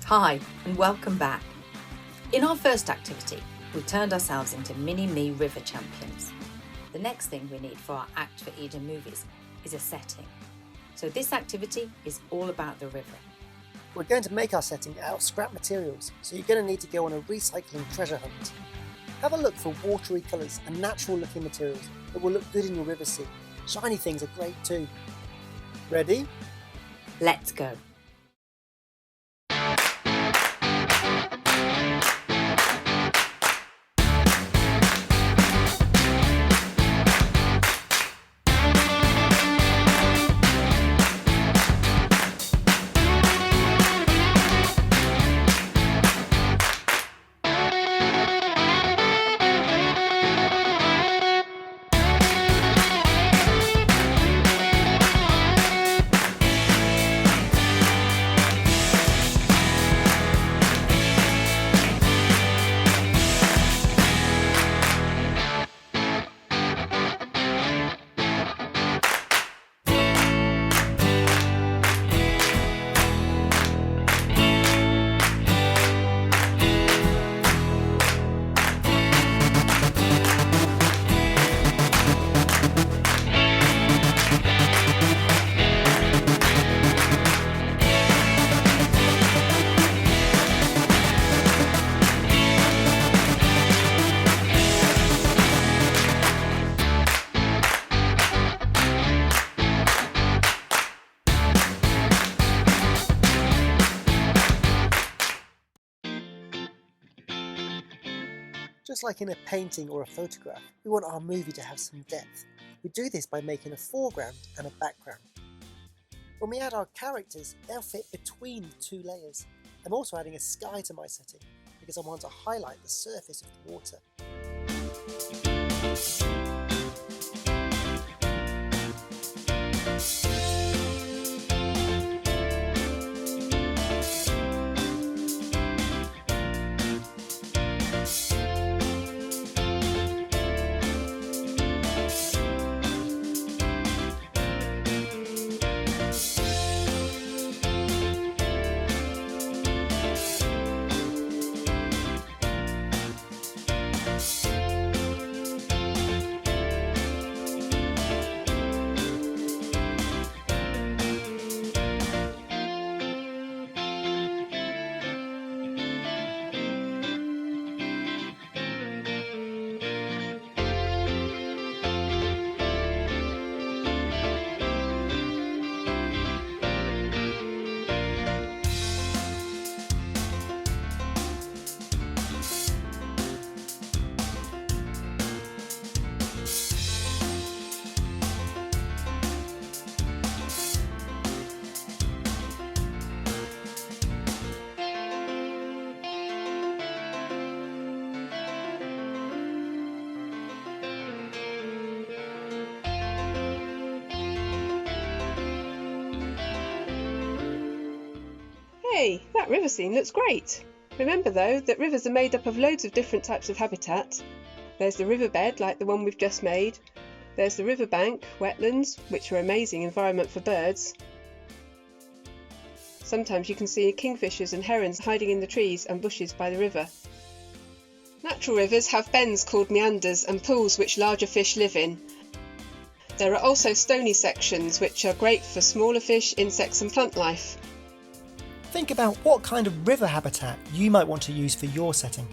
Hi, and welcome back. In our first activity, we turned ourselves into mini-me river champions. The next thing we need for our Act for Eden movies is a setting. So this activity is all about the river. We're going to make our setting out of scrap materials, so you're going to need to go on a recycling treasure hunt. Have a look for watery colours and natural looking materials that will look good in your river scene. Shiny things are great too. Ready? Let's go. Just like in a painting or a photograph, we want our movie to have some depth. We do this by making a foreground and a background. When we add our characters, they'll fit between the two layers. I'm also adding a sky to my setting because I want to highlight the surface of the water. Hey, that river scene looks great! Remember though that rivers are made up of loads of different types of habitat. There's the riverbed like the one we've just made. There's the riverbank, wetlands, which are an amazing environment for birds. Sometimes you can see kingfishers and herons hiding in the trees and bushes by the river. Natural rivers have bends called meanders and pools which larger fish live in. There are also stony sections which are great for smaller fish, insects and plant life. Think about what kind of river habitat you might want to use for your setting.